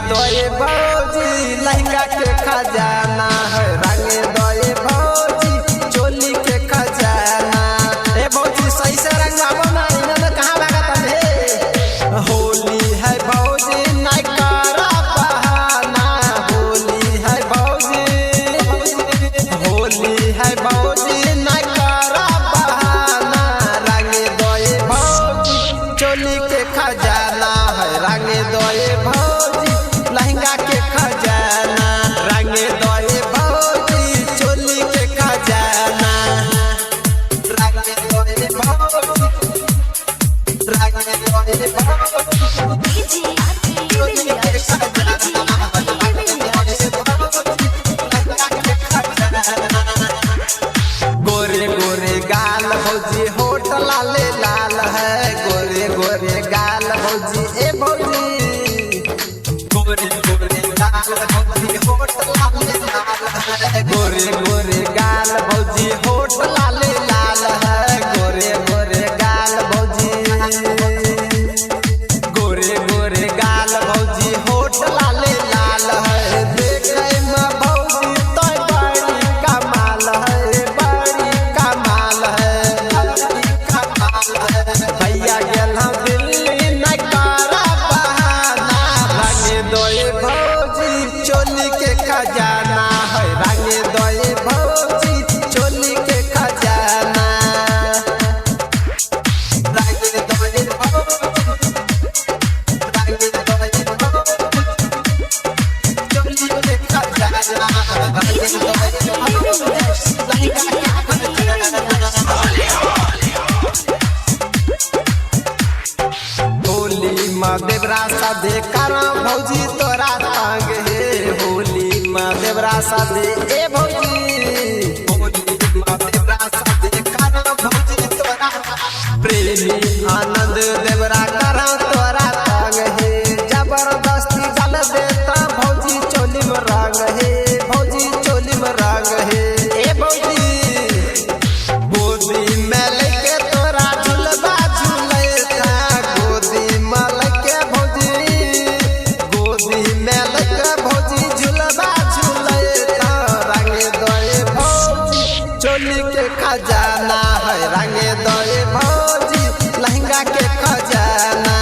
दोए भौजी लहंगा के खजाना है, रंगे दोए भौजी चोली के खजाना। ए भौजी सही से रंगाबो ना, इन्हें कहाँ भागत है। होली है भौजी नहीं करा बहाना, होली है भौजी, होली है भौजी नहीं करा बहाना। रंगे दोए भौजी चोली के खजाना है, रंगे दोए भौजी लहंगा के खजाना। रंगे दोए भौजी चोली के खजाना, रंगे दोए भौजी, रंगे दोए भौजी चोली के खजाना, रंगे दोए भौजी लहंगा के खजाना। गोरे गोरे गाल भौजी होठ लाले लाल है, गोरे गोरे गाल भौजी ए भौजी, गोरे गोरे गाल भौजी होठ लाले लाल है, गोरे गोरे गाल भौजी होठ लाले लाल है, गोरे गोरे गाल भौजी, गोरे गोरे गाल भौजी होठ लाले लाल है। देखे में भौजी तो बड़ी कमाल है, बड़ी कमाल है, बड़ी कमाल है। भैया गेल हम दिल्ली नहीं करा बहाना, रंगे दोए भौजी चोली के खजाना है, रंगे दोए भौजी चोली के खजाना, रंगे दोए भौजी, रंगे दोए भौजी चोली के खजाना, रंगे दोए भौजी लहंगा के खजाना। होली माँ देवरा साधे करा भौजी तोरा तांग हे, होली माँ देवरा साधे ए भौजी, होली माँ देवरा साधे करा भौजी तोरा। प्रेमी आनंद देवरा करा तोरा तांग हे, जबरदस्ती डाल देता भौजी चोली में रंग हे, भौजी चोली में रंग हे। ए भौजी गोदी में लेके तोरा झुलवा झुलता, गोदी में लेके भौजी, गोदी में लेके भौजी झुलवा झुलता। रंगे दोए भौजी चोली के खजाना है, रंगे दोए भौजी लहंगा के खजाना।